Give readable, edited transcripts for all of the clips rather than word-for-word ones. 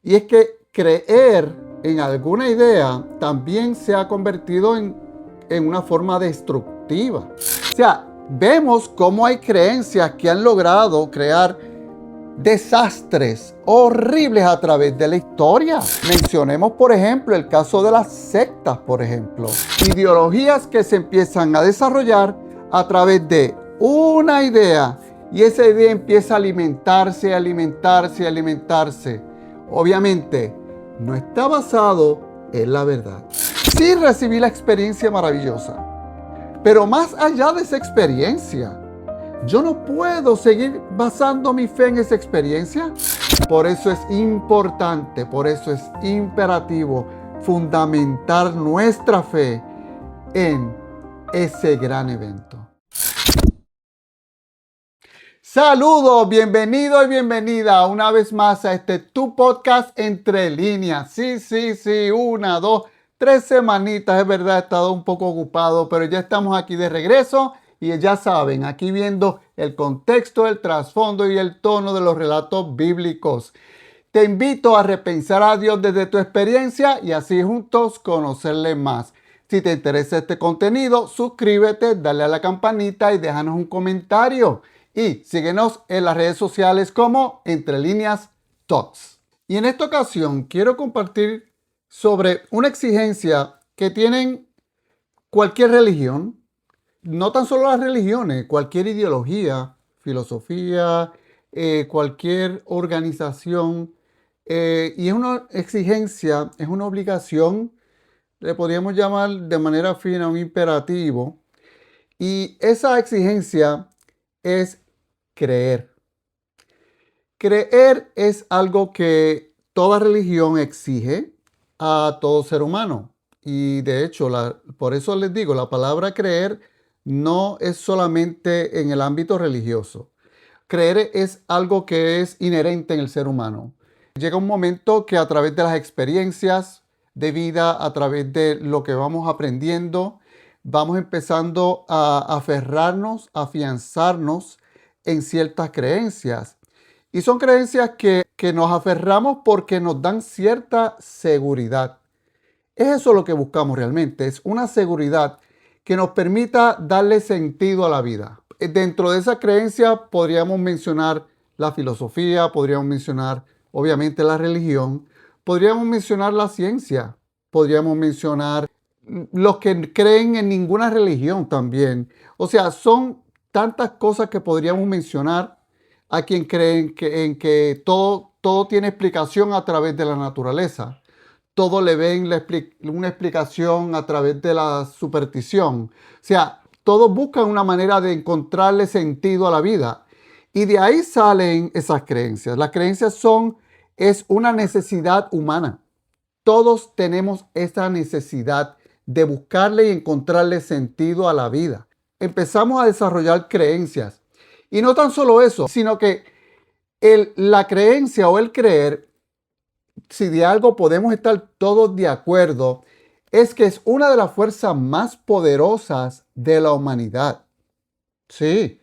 Y es que creer en alguna idea también se ha convertido en una forma destructiva. O sea, vemos cómo hay creencias que han logrado crear desastres horribles a través de la historia. Mencionemos, por ejemplo, el caso de las sectas, por ejemplo. Ideologías que se empiezan a desarrollar a través de una idea y esa idea empieza a alimentarse. Obviamente, no está basado en la verdad. Sí recibí la experiencia maravillosa, pero más allá de esa experiencia, yo no puedo seguir basando mi fe en esa experiencia. Por eso es importante, por eso es imperativo fundamentar nuestra fe en ese gran evento. Saludos, bienvenido y bienvenida una vez más a este tu podcast Entre Líneas. Sí, 1, 2, 3 semanitas, es verdad, he estado un poco ocupado, pero ya estamos aquí de regreso. Y ya saben, aquí viendo el contexto, el trasfondo y el tono de los relatos bíblicos. Te invito a repensar a Dios desde tu experiencia y así juntos conocerle más. Si te interesa este contenido, suscríbete, dale a la campanita y déjanos un comentario. Y síguenos en las redes sociales como Entre Líneas Talks. Y en esta ocasión quiero compartir sobre una exigencia que tienen cualquier religión. No tan solo las religiones, cualquier ideología, filosofía, cualquier organización. Y es una exigencia, es una obligación, le podríamos llamar de manera fina un imperativo. Y esa exigencia es creer. Creer es algo que toda religión exige a todo ser humano. Y de hecho, por eso les digo, la palabra creer no es solamente en el ámbito religioso. Creer es algo que es inherente en el ser humano. Llega un momento que a través de las experiencias de vida, a través de lo que vamos aprendiendo, vamos empezando a aferrarnos, a afianzarnos en ciertas creencias. Y son creencias que nos aferramos porque nos dan cierta seguridad. Es eso lo que buscamos realmente, es una seguridad que nos permita darle sentido a la vida. Dentro de esa creencia podríamos mencionar la filosofía, podríamos mencionar obviamente la religión, podríamos mencionar la ciencia, podríamos mencionar los que creen en ninguna religión también. O sea, son tantas cosas que podríamos mencionar a quien creen en que todo tiene explicación a través de la naturaleza. Todo le ven una explicación a través de la superstición. O sea, todos buscan una manera de encontrarle sentido a la vida. Y de ahí salen esas creencias. Las creencias es una necesidad humana. Todos tenemos esa necesidad de buscarle y encontrarle sentido a la vida. Empezamos a desarrollar creencias. Y no tan solo eso, sino que la creencia o el creer, si de algo podemos estar todos de acuerdo, es que es una de las fuerzas más poderosas de la humanidad. Sí,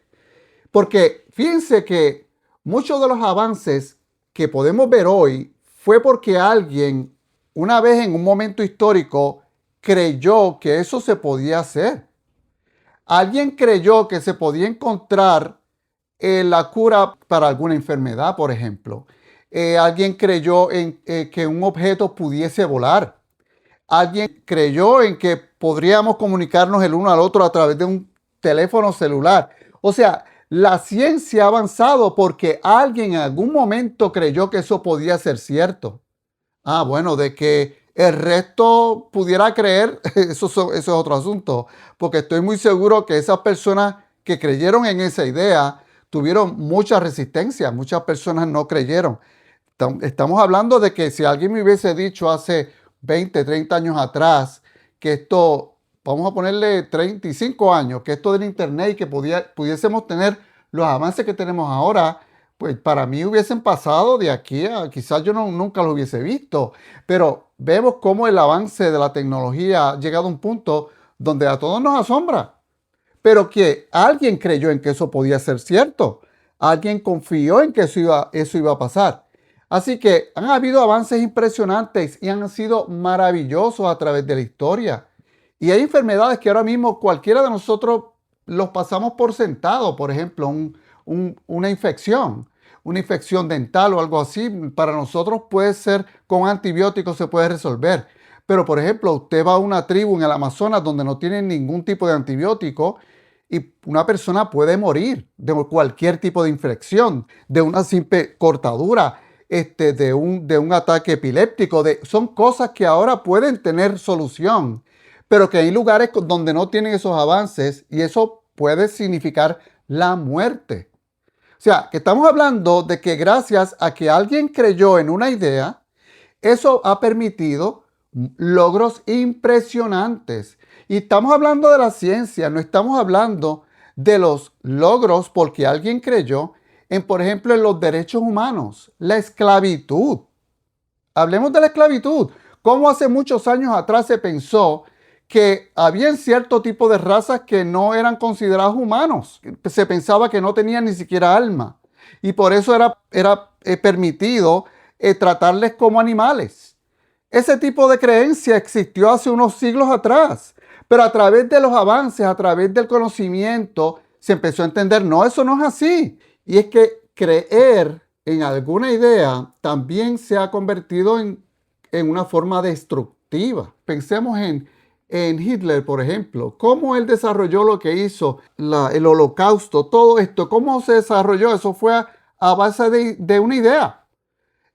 porque fíjense que muchos de los avances que podemos ver hoy fue porque alguien, una vez en un momento histórico, creyó que eso se podía hacer. Alguien creyó que se podía encontrar la cura para alguna enfermedad, por ejemplo. Alguien creyó en que un objeto pudiese volar. Alguien creyó en que podríamos comunicarnos el uno al otro a través de un teléfono celular. O sea, la ciencia ha avanzado porque alguien en algún momento creyó que eso podía ser cierto. Bueno, de que el resto pudiera creer, eso es otro asunto. Porque estoy muy seguro que esas personas que creyeron en esa idea tuvieron mucha resistencia. Muchas personas no creyeron. Estamos hablando de que si alguien me hubiese dicho hace 20, 30 años atrás que esto, vamos a ponerle 35 años, que esto del internet y que pudiésemos tener los avances que tenemos ahora, pues para mí hubiesen pasado de aquí a quizás yo nunca lo hubiese visto. Pero vemos cómo el avance de la tecnología ha llegado a un punto donde a todos nos asombra. Pero que alguien creyó en que eso podía ser cierto. Alguien confió en que eso iba a pasar. Así que han habido avances impresionantes y han sido maravillosos a través de la historia. Y hay enfermedades que ahora mismo cualquiera de nosotros los pasamos por sentado. Por ejemplo, una infección dental o algo así, para nosotros puede ser con antibióticos se puede resolver. Pero, por ejemplo, usted va a una tribu en el Amazonas donde no tienen ningún tipo de antibiótico y una persona puede morir de cualquier tipo de infección, de una simple cortadura, de un ataque epiléptico. Son cosas que ahora pueden tener solución, pero que hay lugares donde no tienen esos avances y eso puede significar la muerte. O sea, que estamos hablando de que gracias a que alguien creyó en una idea, eso ha permitido logros impresionantes. Y estamos hablando de la ciencia, no estamos hablando de los logros porque alguien creyó en, por ejemplo, en los derechos humanos, la esclavitud. Hablemos de la esclavitud. Cómo hace muchos años atrás se pensó que había cierto tipo de razas que no eran considerados humanos. Se pensaba que no tenían ni siquiera alma. Y por eso era permitido tratarles como animales. Ese tipo de creencia existió hace unos siglos atrás. Pero a través de los avances, a través del conocimiento, se empezó a entender, no, eso no es así. Y es que creer en alguna idea también se ha convertido en una forma destructiva. Pensemos en Hitler, por ejemplo, cómo él desarrolló lo que hizo, el holocausto, todo esto, cómo se desarrolló, eso fue a base de una idea.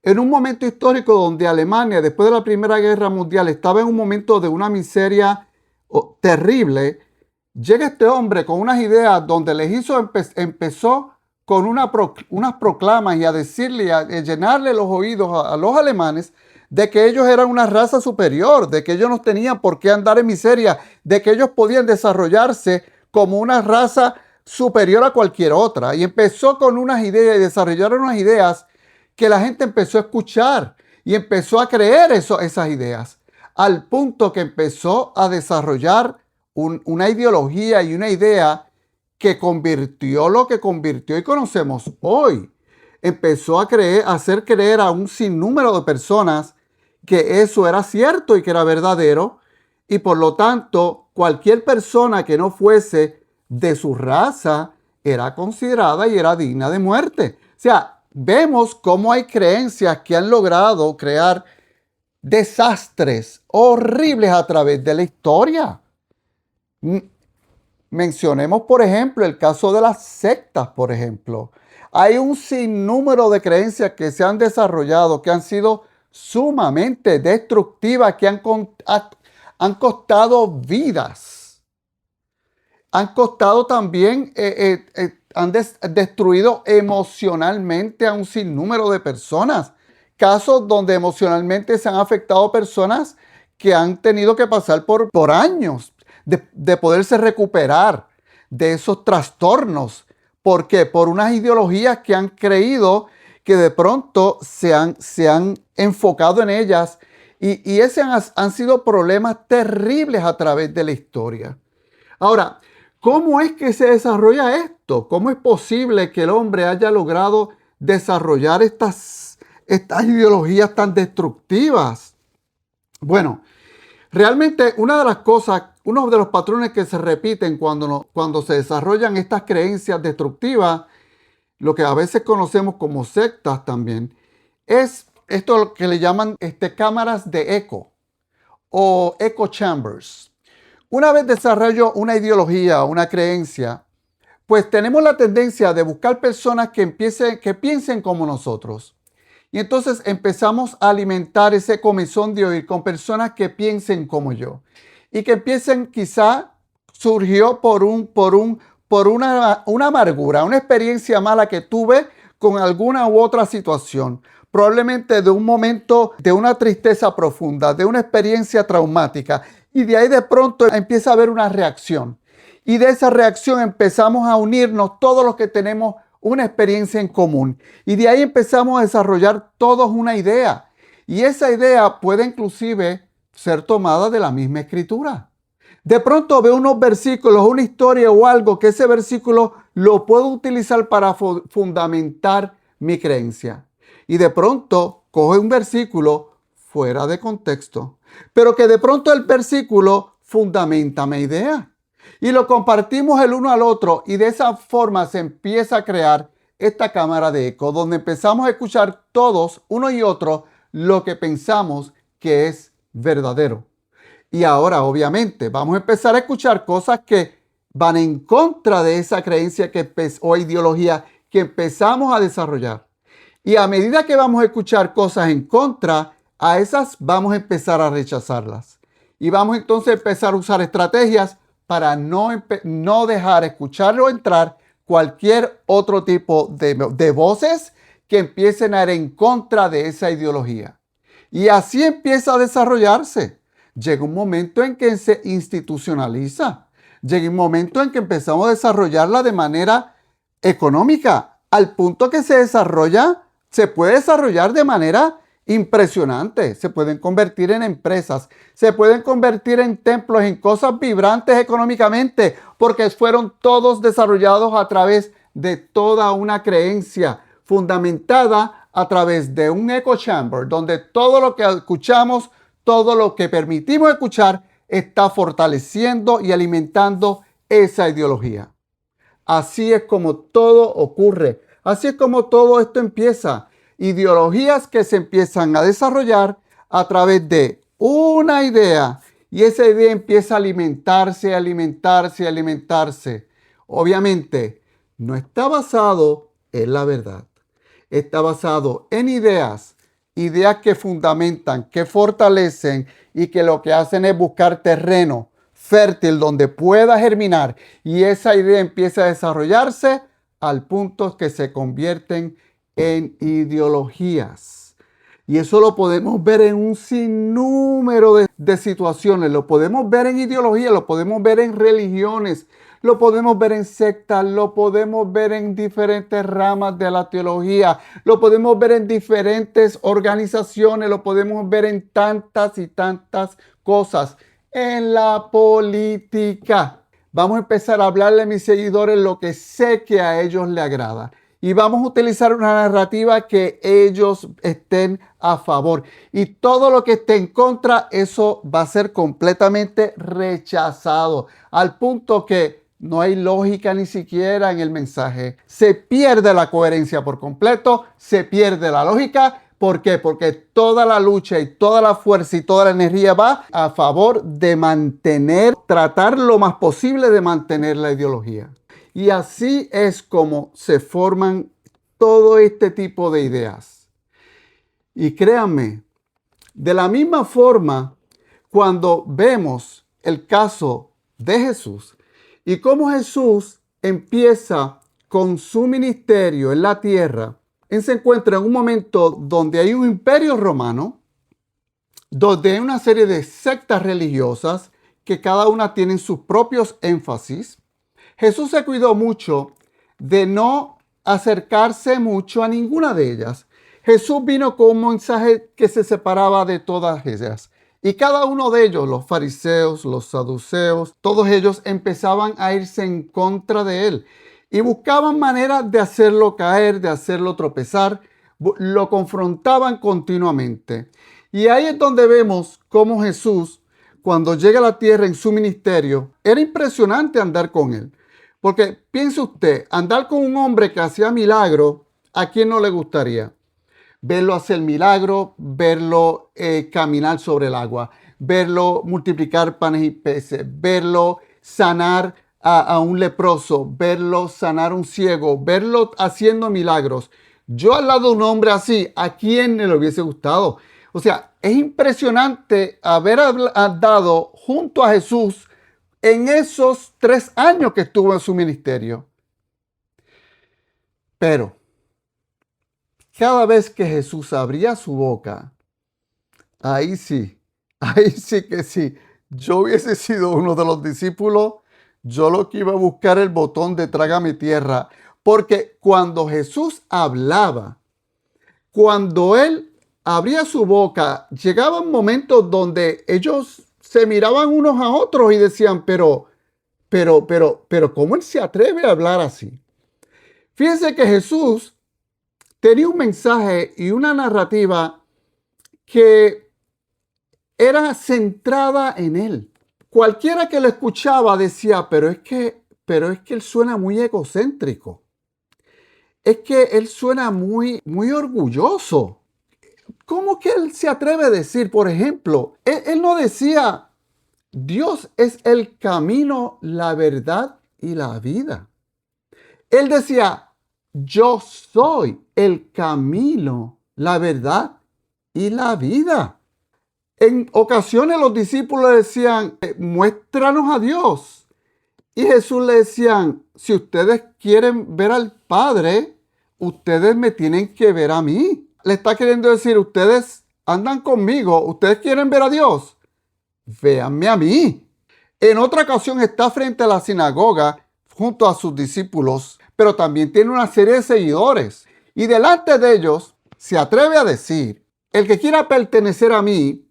En un momento histórico donde Alemania, después de la Primera Guerra Mundial, estaba en un momento de una miseria terrible, llega este hombre con unas ideas donde les empezó con unas proclamas y a decirle, a llenarle los oídos a los alemanes de que ellos eran una raza superior, de que ellos no tenían por qué andar en miseria, de que ellos podían desarrollarse como una raza superior a cualquier otra. Y empezó con unas ideas y desarrollaron unas ideas que la gente empezó a escuchar y empezó a creer esas ideas, al punto que empezó a desarrollar una ideología y una idea que convirtió lo que convirtió y conocemos hoy. Empezó a hacer creer a un sinnúmero de personas que eso era cierto y que era verdadero, y por lo tanto cualquier persona que no fuese de su raza era considerada y era digna de muerte. O sea, vemos cómo hay creencias que han logrado crear desastres horribles a través de la historia. Mencionemos, por ejemplo, el caso de las sectas, por ejemplo. Hay un sinnúmero de creencias que se han desarrollado, que han sido sumamente destructivas, que han costado vidas. Han costado también, han destruido emocionalmente a un sinnúmero de personas. Casos donde emocionalmente se han afectado personas que han tenido que pasar por años de poderse recuperar de esos trastornos. ¿Por qué? Por unas ideologías que han creído que de pronto se han enfocado en ellas y esos han sido problemas terribles a través de la historia. Ahora, ¿cómo es que se desarrolla esto? ¿Cómo es posible que el hombre haya logrado desarrollar estas ideologías tan destructivas? Bueno, realmente una de las cosas, uno de los patrones que se repiten cuando se desarrollan estas creencias destructivas, lo que a veces conocemos como sectas también, es esto que le llaman cámaras de eco o echo chambers. Una vez desarrollo una ideología o una creencia, pues tenemos la tendencia de buscar personas que piensen como nosotros. Y entonces empezamos a alimentar ese comezón de oír con personas que piensen como yo. Y que empiecen, quizá surgió por una amargura, una experiencia mala que tuve con alguna u otra situación. Probablemente de un momento de una tristeza profunda, de una experiencia traumática. Y de ahí de pronto empieza a haber una reacción. Y de esa reacción empezamos a unirnos todos los que tenemos una experiencia en común. Y de ahí empezamos a desarrollar todos una idea. Y esa idea puede inclusive ser tomada de la misma escritura. De pronto veo unos versículos, una historia o algo que ese versículo lo puedo utilizar para fundamentar mi creencia. y de pronto coge un versículo fuera de contexto, pero que de pronto el versículo fundamenta mi idea y lo compartimos el uno al otro y de esa forma se empieza a crear esta cámara de eco donde empezamos a escuchar todos, uno y otro, lo que pensamos que es verdadero. Y ahora, obviamente, vamos a empezar a escuchar cosas que van en contra de esa creencia o ideología que empezamos a desarrollar. Y a medida que vamos a escuchar cosas en contra, a esas vamos a empezar a rechazarlas. Y vamos entonces a empezar a usar estrategias para no dejar escuchar o entrar cualquier otro tipo de voces que empiecen a ir en contra de esa ideología. Y así empieza a desarrollarse. Llega un momento en que se institucionaliza. Llega un momento en que empezamos a desarrollarla de manera económica, al punto que se puede desarrollar de manera impresionante. Se pueden convertir en empresas, se pueden convertir en templos, en cosas vibrantes económicamente, porque fueron todos desarrollados a través de toda una creencia fundamentada a través de un echo chamber, donde todo lo que escuchamos, todo lo que permitimos escuchar, está fortaleciendo y alimentando esa ideología. Así es como todo ocurre. Así es como todo esto empieza. Ideologías que se empiezan a desarrollar a través de una idea y esa idea empieza a alimentarse, alimentarse, alimentarse. Obviamente, no está basado en la verdad. Está basado en ideas que fundamentan, que fortalecen y que lo que hacen es buscar terreno fértil donde pueda germinar y esa idea empieza a desarrollarse al punto que se convierten en ideologías. Y eso lo podemos ver en un sinnúmero de situaciones. Lo podemos ver en ideologías, lo podemos ver en religiones, lo podemos ver en sectas, lo podemos ver en diferentes ramas de la teología, lo podemos ver en diferentes organizaciones, lo podemos ver en tantas y tantas cosas. En la política. Vamos a empezar a hablarle a mis seguidores lo que sé que a ellos les agrada. Y vamos a utilizar una narrativa que ellos estén a favor. Y todo lo que esté en contra, eso va a ser completamente rechazado. Al punto que no hay lógica ni siquiera en el mensaje. Se pierde la coherencia por completo, se pierde la lógica. ¿Por qué? Porque toda la lucha y toda la fuerza y toda la energía va a favor de tratar lo más posible de mantener la ideología. Y así es como se forman todo este tipo de ideas. Y créanme, de la misma forma, cuando vemos el caso de Jesús y cómo Jesús empieza con su ministerio en la tierra, él se encuentra en un momento donde hay un imperio romano, donde hay una serie de sectas religiosas que cada una tienen sus propios énfasis. Jesús se cuidó mucho de no acercarse mucho a ninguna de ellas. Jesús vino con un mensaje que se separaba de todas ellas. Y cada uno de ellos, los fariseos, los saduceos, todos ellos empezaban a irse en contra de él. Y buscaban maneras de hacerlo caer, de hacerlo tropezar. Lo confrontaban continuamente. Y ahí es donde vemos cómo Jesús, cuando llega a la tierra en su ministerio, era impresionante andar con él. Porque piense usted, andar con un hombre que hacía milagros, ¿a quién no le gustaría? Verlo hacer milagros, verlo caminar sobre el agua, verlo multiplicar panes y peces, verlo sanar a un leproso, verlo sanar a un ciego, verlo haciendo milagros. Yo al lado de un hombre así, ¿a quién le hubiese gustado? O sea, es impresionante haber andado junto a Jesús en esos 3 años que estuvo en su ministerio. Pero cada vez que Jesús abría su boca, ahí sí que sí. Yo hubiese sido uno de los discípulos, yo lo que iba a buscar el botón de trágame tierra. Porque cuando Jesús hablaba, cuando él abría su boca, llegaban momentos donde ellos se miraban unos a otros y decían, pero, ¿cómo él se atreve a hablar así? Fíjense que Jesús tenía un mensaje y una narrativa que era centrada en él. Cualquiera que lo escuchaba decía, pero es que él suena muy egocéntrico. Es que él suena muy orgulloso. ¿Cómo que él se atreve a decir, por ejemplo, él no decía, Dios es el camino, la verdad y la vida? Él decía, yo soy el camino, la verdad y la vida. En ocasiones los discípulos decían, muéstranos a Dios. Y Jesús le decían, si ustedes quieren ver al Padre, ustedes me tienen que ver a mí. Le está queriendo decir, ustedes andan conmigo, ustedes quieren ver a Dios, véanme a mí. En otra ocasión está frente a la sinagoga junto a sus discípulos, pero también tiene una serie de seguidores. Y delante de ellos se atreve a decir, el que quiera pertenecer a mí,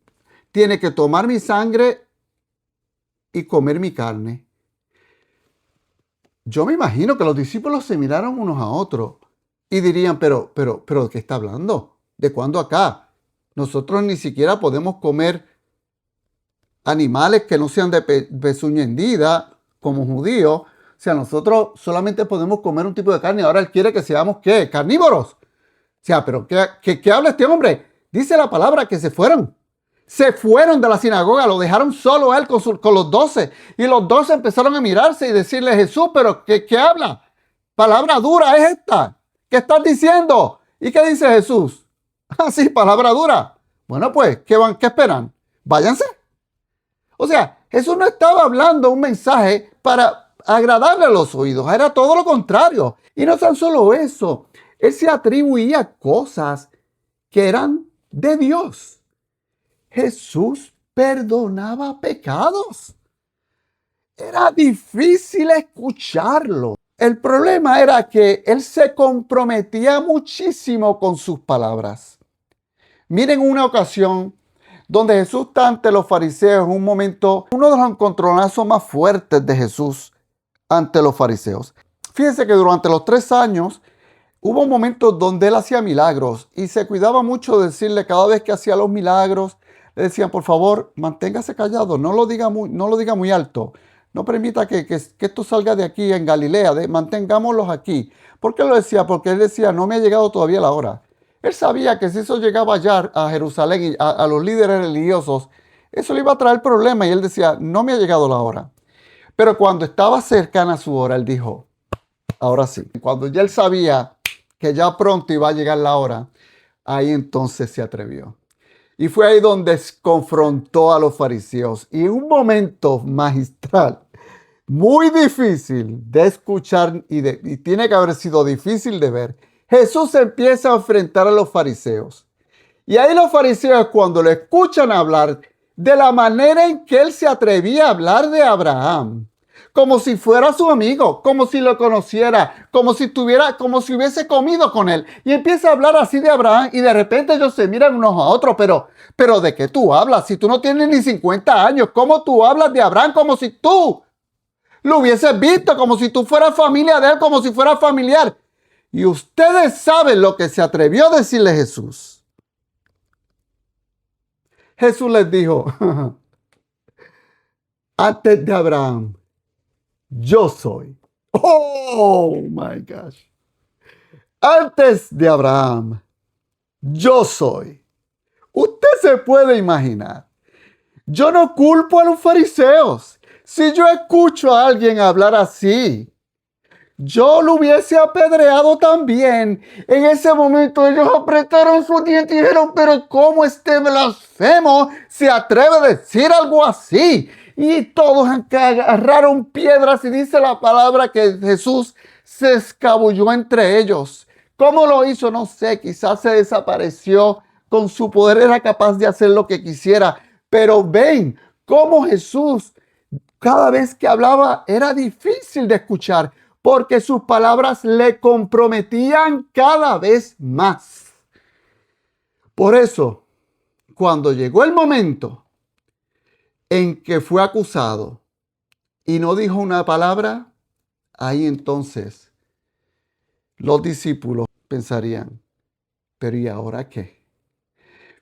tiene que tomar mi sangre y comer mi carne. Yo me imagino que los discípulos se miraron unos a otros y dirían, pero, ¿de qué está hablando? ¿De cuándo acá? Nosotros ni siquiera podemos comer animales que no sean de pezuña hendida, como judíos. O sea, nosotros solamente podemos comer un tipo de carne. Ahora él quiere que seamos, ¿qué? Carnívoros. O sea, pero ¿qué habla este hombre? Dice la palabra que se fueron. Se fueron de la sinagoga, lo dejaron solo a él con los 12. Y los 12 empezaron a mirarse y decirle, Jesús, pero ¿qué habla? Palabra dura es esta. ¿Qué estás diciendo? ¿Y qué dice Jesús? Ah, sí, palabra dura. Bueno, pues, ¿qué esperan? Váyanse. O sea, Jesús no estaba hablando un mensaje para agradarle a los oídos. Era todo lo contrario. Y no tan solo eso. Él se atribuía cosas que eran de Dios. Jesús perdonaba pecados. Era difícil escucharlo. El problema era que él se comprometía muchísimo con sus palabras. Miren una ocasión donde Jesús está ante los fariseos en un momento, uno de los encontronazos más fuertes de Jesús ante los fariseos. Fíjense que durante los 3 años hubo momentos donde él hacía milagros y se cuidaba mucho de decirle cada vez que hacía los milagros, le decían, por favor, manténgase callado, no lo diga muy alto. No permita que esto salga de aquí en Galilea, mantengámoslos aquí. ¿Por qué lo decía? Porque él decía, no me ha llegado todavía la hora. Él sabía que si eso llegaba ya a Jerusalén y a los líderes religiosos, eso le iba a traer problemas y él decía, no me ha llegado la hora. Pero cuando estaba cercana a su hora, él dijo, ahora sí. Cuando ya él sabía que ya pronto iba a llegar la hora, ahí entonces se atrevió. Y fue ahí donde confrontó a los fariseos. Y en un momento magistral, muy difícil de escuchar y tiene que haber sido difícil de ver, Jesús empieza a enfrentar a los fariseos. Y ahí los fariseos, cuando lo escuchan hablar de la manera en que él se atrevía a hablar de Abraham, como si fuera su amigo, como si lo conociera, como si hubiese comido con él. Y empieza a hablar así de Abraham y de repente ellos se miran unos a otros, pero ¿de qué tú hablas? Si tú no tienes ni 50 años, ¿cómo tú hablas de Abraham como si tú lo hubieses visto, como si tú fueras familia de él, como si fueras familiar? Y ustedes saben lo que se atrevió a decirle Jesús. Jesús les dijo, antes de Abraham, yo soy. Oh my gosh. Antes de Abraham, yo soy. Usted se puede imaginar. Yo no culpo a los fariseos. Si yo escucho a alguien hablar así, yo lo hubiese apedreado también. En ese momento ellos apretaron sus dientes y dijeron, pero ¿cómo este blasfemo se atreve a decir algo así? Y todos agarraron piedras y dice la palabra que Jesús se escabulló entre ellos. ¿Cómo lo hizo? No sé, quizás se desapareció. Con su poder era capaz de hacer lo que quisiera. Pero ven cómo Jesús, cada vez que hablaba, era difícil de escuchar, porque sus palabras le comprometían cada vez más. Por eso, cuando llegó el momento en que fue acusado y no dijo una palabra, ahí entonces los discípulos pensarían, Pero ¿y ahora qué?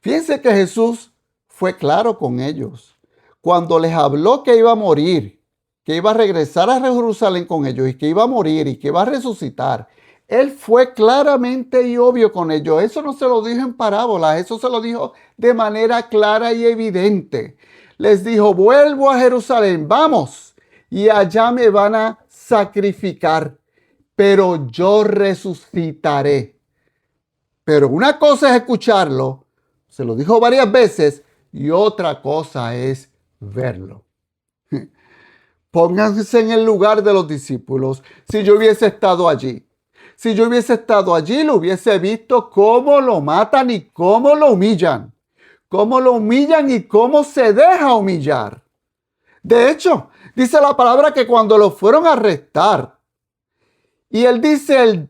Fíjense que Jesús fue claro con ellos. Cuando les habló que iba a morir, que iba a regresar a Jerusalén con ellos y que iba a morir y que iba a resucitar, Él fue claramente y obvio con ellos. Eso no se lo dijo en parábolas, eso se lo dijo de manera clara y evidente. Les dijo, vuelvo a Jerusalén, vamos, y allá me van a sacrificar, pero yo resucitaré. Pero una cosa es escucharlo, se lo dijo varias veces, y otra cosa es verlo. Pónganse en el lugar de los discípulos. Si yo hubiese estado allí, lo hubiese visto cómo lo matan y cómo lo humillan. Cómo lo humillan y cómo se deja humillar. De hecho, dice la palabra que cuando lo fueron a arrestar, y él dice,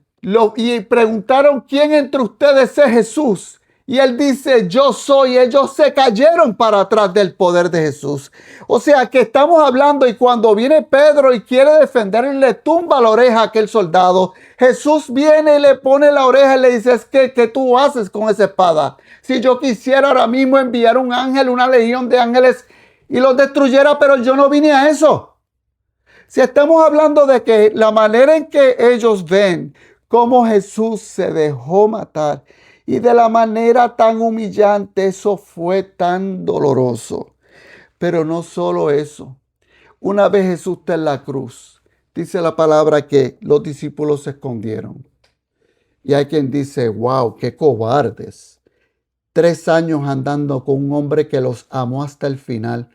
y preguntaron, ¿quién entre ustedes es Jesús? Y él dice, yo soy. Ellos se cayeron para atrás del poder de Jesús. O sea que estamos hablando, y cuando viene Pedro y quiere defenderlo, le tumba la oreja a aquel soldado. Jesús viene y le pone la oreja y le dice, ¿qué tú haces con esa espada? Si yo quisiera ahora mismo enviar un ángel, una legión de ángeles y los destruyera, pero yo no vine a eso. Si estamos hablando de que la manera en que ellos ven cómo Jesús se dejó matar y de la manera tan humillante, eso fue tan doloroso. Pero no solo eso. Una vez Jesús está en la cruz, dice la palabra que los discípulos se escondieron. Y hay quien dice, wow, qué cobardes. 3 años andando con un hombre que los amó hasta el final.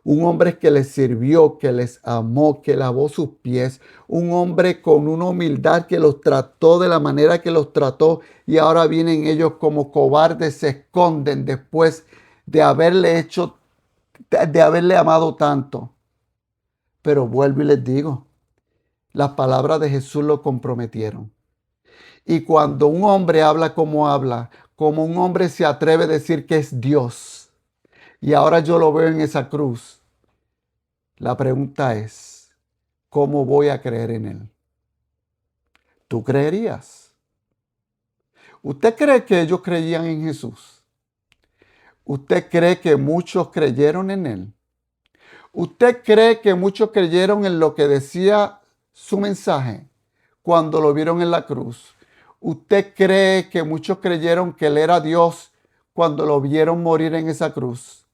Un hombre que les sirvió, que les amó, que lavó sus pies. Un hombre con una humildad que los trató de la manera que los trató. Y ahora vienen ellos como cobardes, se esconden después de haberle amado tanto. Pero vuelvo y les digo, las palabras de Jesús lo comprometieron. Y cuando un hombre habla, como un hombre se atreve a decir que es Dios, y ahora yo lo veo en esa cruz, la pregunta es, ¿cómo voy a creer en Él? ¿Tú creerías? ¿Usted cree que ellos creían en Jesús? ¿Usted cree que muchos creyeron en Él? ¿Usted cree que muchos creyeron en lo que decía su mensaje cuando lo vieron en la cruz? ¿Usted cree que muchos creyeron que Él era Dios cuando lo vieron morir en esa cruz?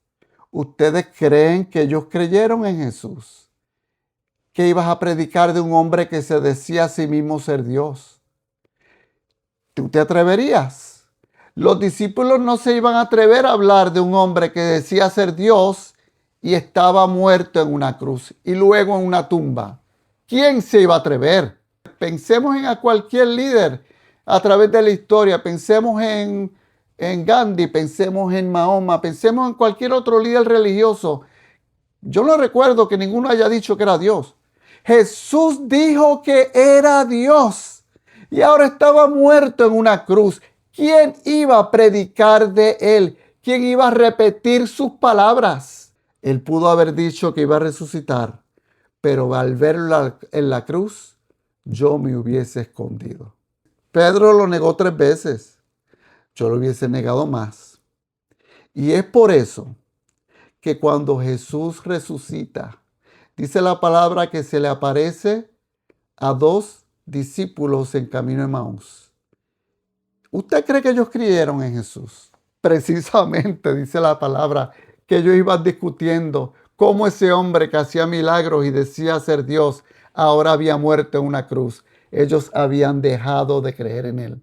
¿Ustedes creen que ellos creyeron en Jesús? ¿Qué ibas a predicar de un hombre que se decía a sí mismo ser Dios? ¿Tú te atreverías? Los discípulos no se iban a atrever a hablar de un hombre que decía ser Dios y estaba muerto en una cruz y luego en una tumba. ¿Quién se iba a atrever? Pensemos en a cualquier líder a través de la historia. Pensemos en Gandhi, pensemos en Mahoma, pensemos en cualquier otro líder religioso. Yo no recuerdo que ninguno haya dicho que era Dios. Jesús dijo que era Dios y ahora estaba muerto en una cruz. ¿Quién iba a predicar de él? ¿Quién iba a repetir sus palabras? Él pudo haber dicho que iba a resucitar, pero al verlo en la cruz, yo me hubiese escondido. Pedro lo negó 3 veces. Yo lo hubiese negado más. Y es por eso que cuando Jesús resucita, dice la palabra que se le aparece a 2 discípulos en camino de Emaús. ¿Usted cree que ellos creyeron en Jesús? Precisamente dice la palabra que ellos iban discutiendo cómo ese hombre que hacía milagros y decía ser Dios ahora había muerto en una cruz. Ellos habían dejado de creer en él.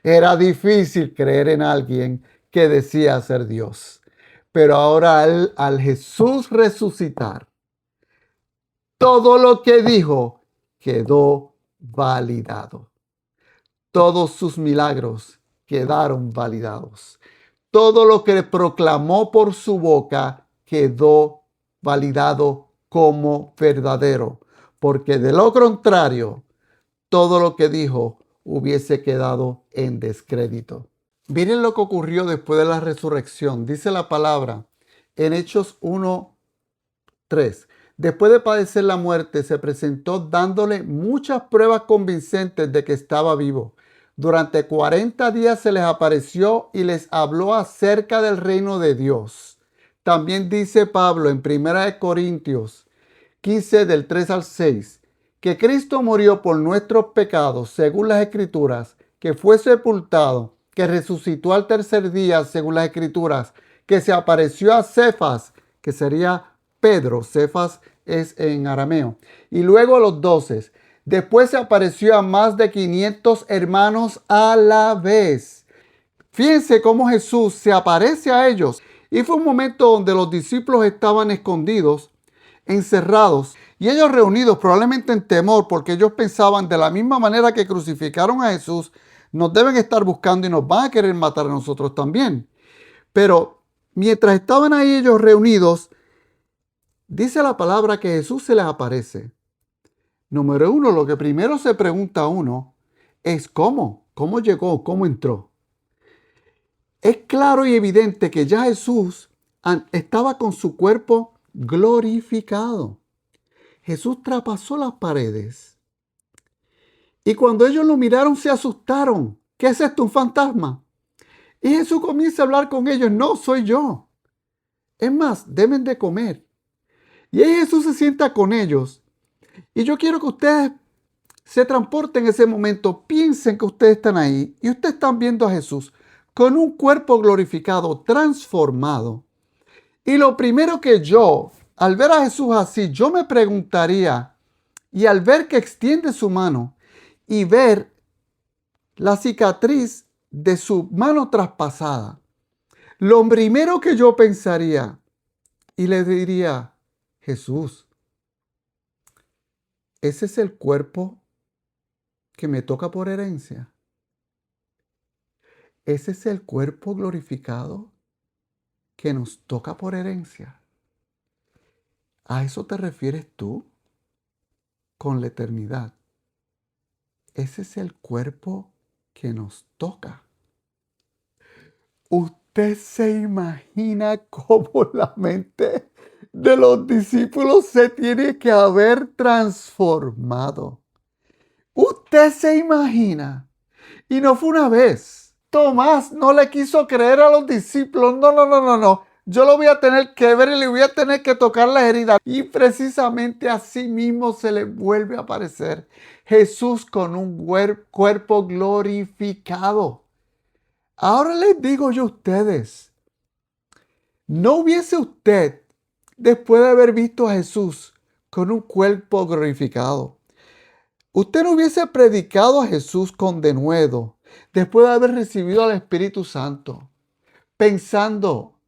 Era difícil creer en alguien que decía ser Dios. Pero ahora al Jesús resucitar, todo lo que dijo quedó validado. Todos sus milagros quedaron validados. Todo lo que proclamó por su boca quedó validado como verdadero. Porque de lo contrario, todo lo que dijo hubiese quedado en descrédito. Miren lo que ocurrió después de la resurrección. Dice la palabra en Hechos 1:3. Después de padecer la muerte, se presentó dándole muchas pruebas convincentes de que estaba vivo. Durante 40 días se les apareció y les habló acerca del reino de Dios. También dice Pablo en 1 Corintios 15 del 3 al 6, que Cristo murió por nuestros pecados según las Escrituras, que fue sepultado, que resucitó al tercer día según las Escrituras, que se apareció a Cefas, que sería Pedro, Cefas es en arameo, y luego a los 12. Después se apareció a más de 500 hermanos a la vez. Fíjense cómo Jesús se aparece a ellos. Y fue un momento donde los discípulos estaban escondidos, encerrados, y ellos reunidos probablemente en temor, porque ellos pensaban de la misma manera que crucificaron a Jesús, nos deben estar buscando y nos van a querer matar a nosotros también. Pero mientras estaban ahí ellos reunidos, dice la palabra que Jesús se les aparece. Número uno, lo que primero se pregunta uno es ¿cómo llegó? ¿Cómo entró? Es claro y evidente que ya Jesús estaba con su cuerpo glorificado. Jesús traspasó las paredes. Y cuando ellos lo miraron se asustaron. ¿Qué es esto? ¿Un fantasma? Y Jesús comienza a hablar con ellos. No, soy yo. Es más, deben de comer. Y ahí Jesús se sienta con ellos. Y yo quiero que ustedes se transporten en ese momento. Piensen que ustedes están ahí y ustedes están viendo a Jesús con un cuerpo glorificado, transformado. Y lo primero que yo, al ver a Jesús así, yo me preguntaría, y al ver que extiende su mano y ver la cicatriz de su mano traspasada, lo primero que yo pensaría y le diría, Jesús, ese es el cuerpo que me toca por herencia. Ese es el cuerpo glorificado que nos toca por herencia. ¿A eso te refieres tú con la eternidad? Ese es el cuerpo que nos toca. ¿Usted se imagina cómo la mente de los discípulos se tiene que haber transformado? ¿Usted se imagina? Y no fue una vez. Tomás no le quiso creer a los discípulos. No. Yo lo voy a tener que ver y le voy a tener que tocar las heridas. Y precisamente así mismo se le vuelve a aparecer Jesús con un cuerpo glorificado. Ahora les digo yo a ustedes, ¿no hubiese usted, después de haber visto a Jesús con un cuerpo glorificado, usted no hubiese predicado a Jesús con denuedo, después de haber recibido al Espíritu Santo, pensando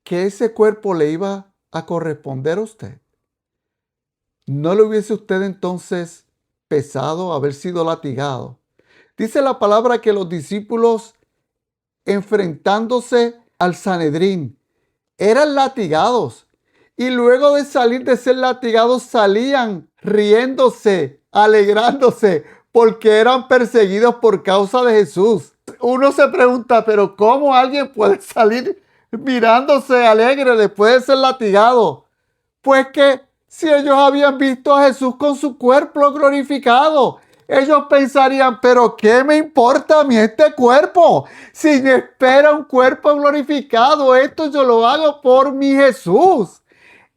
que ese cuerpo le iba a corresponder a usted? ¿No le hubiese usted entonces pesado haber sido latigado? Dice la palabra que los discípulos, enfrentándose al Sanedrín, eran latigados. Y luego de salir de ser latigados, salían riéndose, alegrándose, porque eran perseguidos por causa de Jesús. Uno se pregunta, pero ¿cómo alguien puede salir mirándose alegre después de ser latigado? Pues que si ellos habían visto a Jesús con su cuerpo glorificado, ellos pensarían, pero ¿qué me importa a mí este cuerpo? Si me espera un cuerpo glorificado, esto yo lo hago por mi Jesús.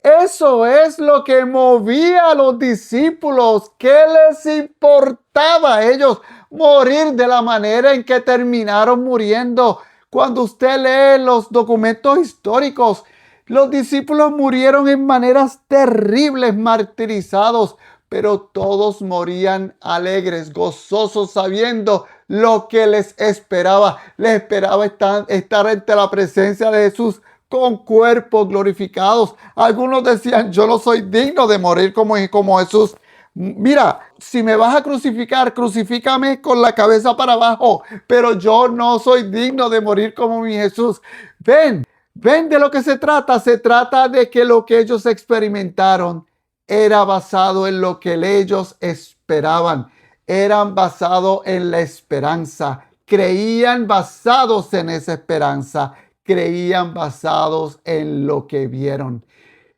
Eso es lo que movía a los discípulos. ¿Qué les importaba a ellos morir de la manera en que terminaron muriendo? Cuando usted lee los documentos históricos, los discípulos murieron en maneras terribles, martirizados, pero todos morían alegres, gozosos, sabiendo lo que les esperaba. Les esperaba estar ante la presencia de Jesús con cuerpos glorificados. Algunos decían, yo no soy digno de morir como Jesús. Mira, si me vas a crucificar, crucifícame con la cabeza para abajo, pero yo no soy digno de morir como mi Jesús. Ven de lo que se trata. Se trata de que lo que ellos experimentaron era basado en lo que ellos esperaban. Eran basados en la esperanza. Creían basados en esa esperanza. Creían basados en lo que vieron.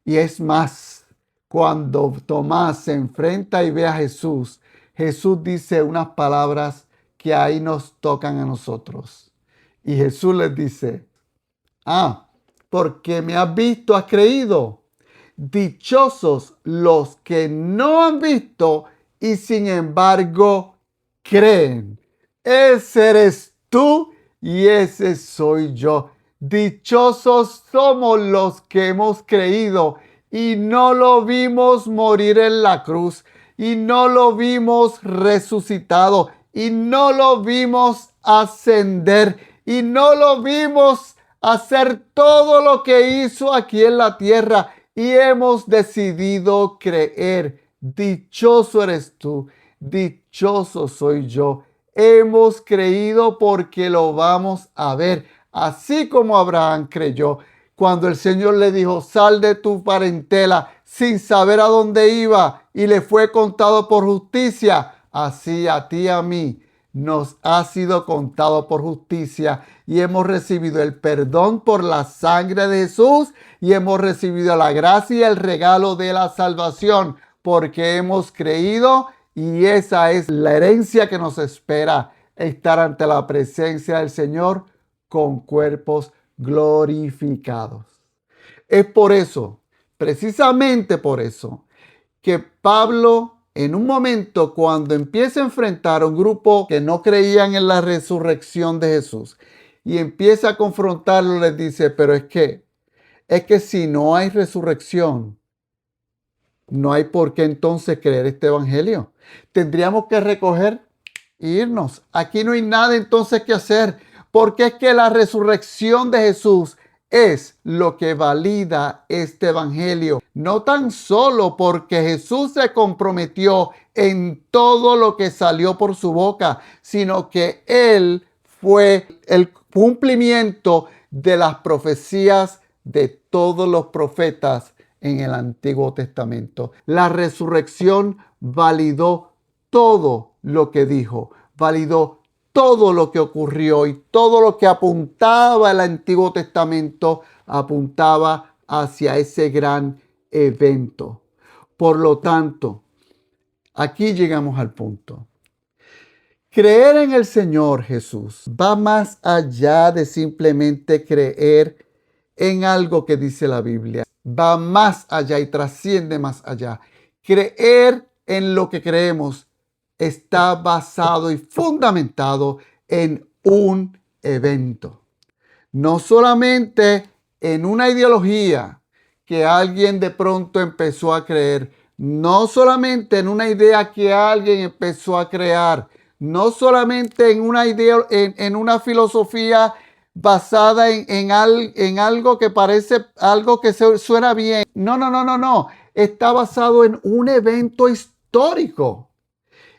Y es más, cuando Tomás se enfrenta y ve a Jesús, Jesús dice unas palabras que ahí nos tocan a nosotros. Y Jesús les dice, porque me has visto, has creído. Dichosos los que no han visto y sin embargo creen. Ese eres tú y ese soy yo. Dichosos somos los que hemos creído y no lo vimos morir en la cruz y no lo vimos resucitado y no lo vimos ascender y no lo vimos hacer todo lo que hizo aquí en la tierra y hemos decidido creer. Dichoso eres tú, dichoso soy yo. Hemos creído porque lo vamos a ver, así como Abraham creyó cuando el Señor le dijo, sal de tu parentela sin saber a dónde iba y le fue contado por justicia. Así a ti y a mí nos ha sido contado por justicia y hemos recibido el perdón por la sangre de Jesús y hemos recibido la gracia y el regalo de la salvación porque hemos creído y esa es la herencia que nos espera, estar ante la presencia del Señor con cuerpos glorificados. Es por eso, precisamente por eso, que Pablo en un momento cuando empieza a enfrentar a un grupo que no creían en la resurrección de Jesús y empieza a confrontarlo, les dice, pero es que si no hay resurrección, no hay por qué entonces creer este evangelio. Tendríamos que recoger e irnos. Aquí no hay nada entonces que hacer, porque es que la resurrección de Jesús es lo que valida este evangelio. No tan solo porque Jesús se comprometió en todo lo que salió por su boca, sino que Él fue el cumplimiento de las profecías de todos los profetas en el Antiguo Testamento. La resurrección validó todo lo que dijo, validó todo lo que ocurrió y todo lo que apuntaba el Antiguo Testamento apuntaba hacia ese gran evento. Por lo tanto, aquí llegamos al punto. Creer en el Señor Jesús va más allá de simplemente creer en algo que dice la Biblia. Va más allá y trasciende más allá. Creer en lo que creemos está basado y fundamentado en un evento. No solamente en una ideología que alguien de pronto empezó a creer, no solamente en una idea que alguien empezó a crear, no solamente en una idea, en una filosofía basada en algo que parece algo que suena bien. No. Está basado en un evento histórico.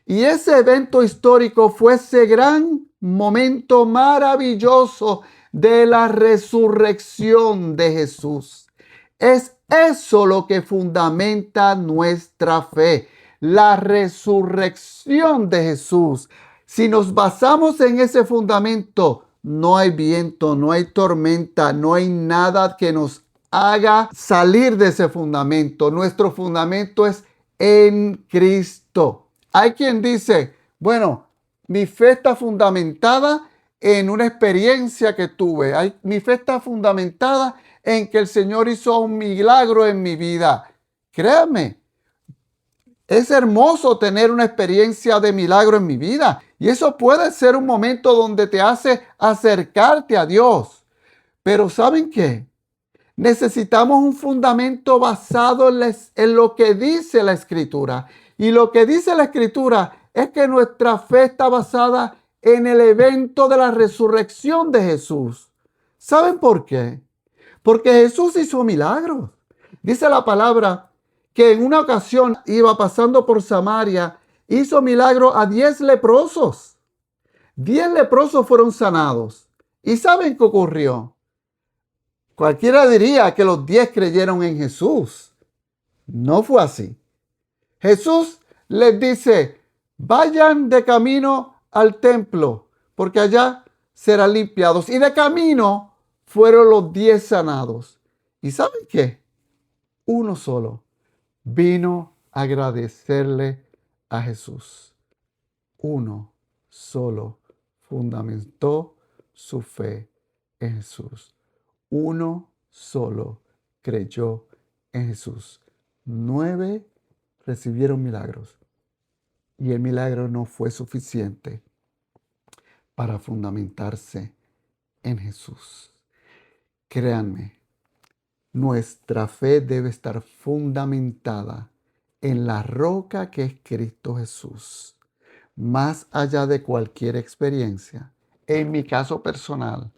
Y ese evento histórico fue ese gran momento maravilloso de la resurrección de Jesús. Es eso lo que fundamenta nuestra fe, la resurrección de Jesús. Si nos basamos en ese fundamento, no hay viento, no hay tormenta, no hay nada que nos haga salir de ese fundamento. Nuestro fundamento es en Cristo. Hay quien dice, bueno, mi fe está fundamentada en una experiencia que tuve. Mi fe está fundamentada en que el Señor hizo un milagro en mi vida. Créame, es hermoso tener una experiencia de milagro en mi vida. Y eso puede ser un momento donde te hace acercarte a Dios. Pero ¿saben qué? Necesitamos un fundamento basado en lo que dice la Escritura. Y lo que dice la Escritura es que nuestra fe está basada en el evento de la resurrección de Jesús. ¿Saben por qué? Porque Jesús hizo milagros. Dice la palabra que en una ocasión iba pasando por Samaria, hizo milagro a 10 leprosos. 10 leprosos fueron sanados. ¿Y saben qué ocurrió? Cualquiera diría que los 10 creyeron en Jesús. No fue así. Jesús les dice, vayan de camino al templo, porque allá serán limpiados. Y de camino fueron los 10 sanados. ¿Y saben qué? Uno solo vino a agradecerle a Jesús. Uno. solo fundamentó su fe en Jesús. Uno solo creyó en Jesús. 9 recibieron milagros. Y el milagro no fue suficiente para fundamentarse en Jesús. Créanme, nuestra fe debe estar fundamentada en la roca que es Cristo Jesús. Más allá de cualquier experiencia. En mi caso personal,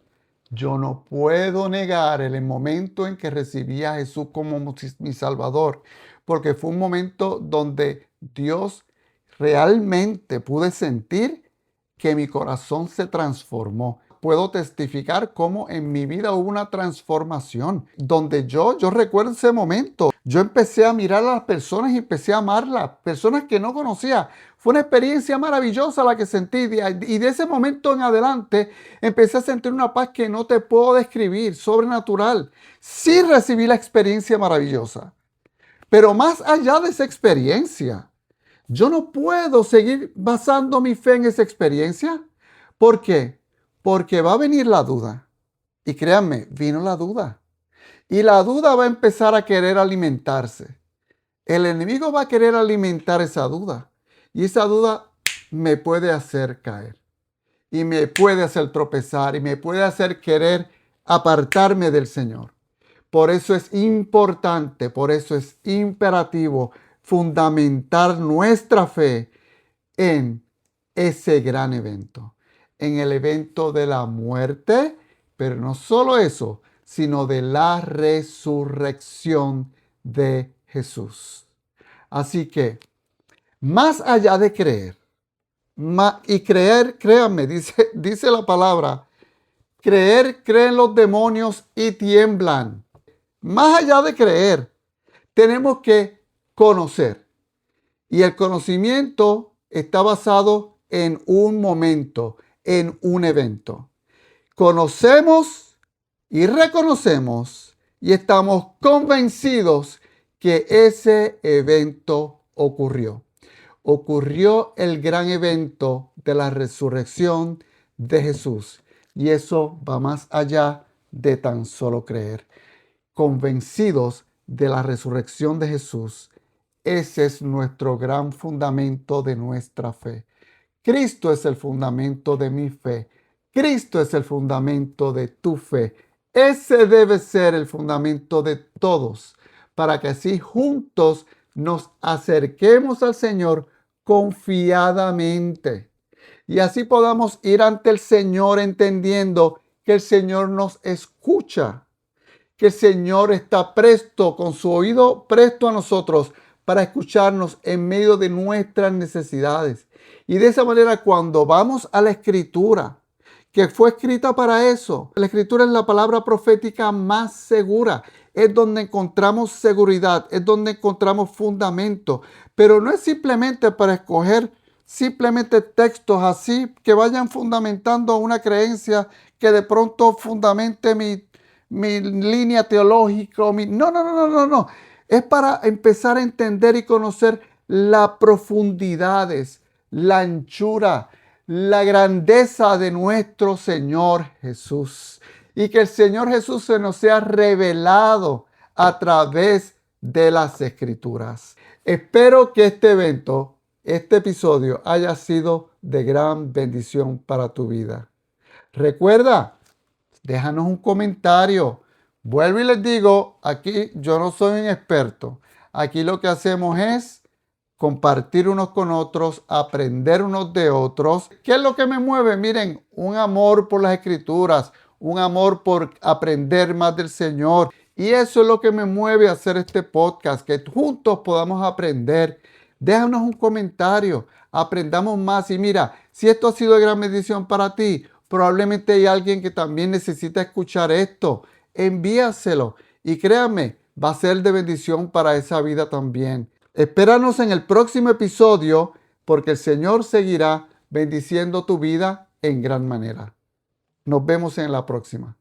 yo no puedo negar el momento en que recibí a Jesús como mi Salvador, porque fue un momento donde Dios realmente pude sentir que mi corazón se transformó. Puedo testificar cómo en mi vida hubo una transformación, donde yo recuerdo ese momento. Yo empecé a mirar a las personas y empecé a amarlas, personas que no conocía. Fue una experiencia maravillosa la que sentí y de ese momento en adelante empecé a sentir una paz que no te puedo describir, sobrenatural. Sí recibí la experiencia maravillosa, pero más allá de esa experiencia, yo no puedo seguir basando mi fe en esa experiencia. ¿Por qué? Porque va a venir la duda. Y créanme, vino la duda. Y la duda va a empezar a querer alimentarse. El enemigo va a querer alimentar esa duda. Y esa duda me puede hacer caer. Y me puede hacer tropezar. Y me puede hacer querer apartarme del Señor. Por eso es importante, por eso es imperativo fundamentar nuestra fe en ese gran evento, en el evento de la muerte, pero no solo eso, sino de la resurrección de Jesús. Así que, más allá de creer, y creer, créanme, dice la palabra, creen los demonios y tiemblan. Más allá de creer, tenemos que conocer. Y el conocimiento está basado en un momento, en un evento. Conocemos y reconocemos y estamos convencidos que ese evento ocurrió. Ocurrió el gran evento de la resurrección de Jesús. Y eso va más allá de tan solo creer. Convencidos de la resurrección de Jesús. Ese es nuestro gran fundamento de nuestra fe. Cristo es el fundamento de mi fe. Cristo es el fundamento de tu fe. Ese debe ser el fundamento de todos, para que así juntos nos acerquemos al Señor confiadamente. Y así podamos ir ante el Señor entendiendo que el Señor nos escucha, que el Señor está presto, con su oído presto a nosotros para escucharnos en medio de nuestras necesidades. Y de esa manera, cuando vamos a la Escritura, que fue escrita para eso, la Escritura es la palabra profética más segura. Es donde encontramos seguridad, es donde encontramos fundamento. Pero no es simplemente para escoger simplemente textos así que vayan fundamentando una creencia que de pronto fundamente mi línea teológica. No. Es para empezar a entender y conocer las profundidades, la anchura, la grandeza de nuestro Señor Jesús. Y que el Señor Jesús se nos sea revelado a través de las Escrituras. Espero que este episodio haya sido de gran bendición para tu vida. Recuerda, déjanos un comentario. Vuelvo y les digo, aquí yo no soy un experto. Aquí lo que hacemos es compartir unos con otros, aprender unos de otros. ¿Qué es lo que me mueve? Miren, un amor por las Escrituras, un amor por aprender más del Señor. Y eso es lo que me mueve a hacer este podcast, que juntos podamos aprender. Déjanos un comentario, aprendamos más. Y mira, si esto ha sido de gran bendición para ti, probablemente hay alguien que también necesita escuchar esto. Envíaselo y créanme, va a ser de bendición para esa vida también. Espéranos en el próximo episodio porque el Señor seguirá bendiciendo tu vida en gran manera. Nos vemos en la próxima.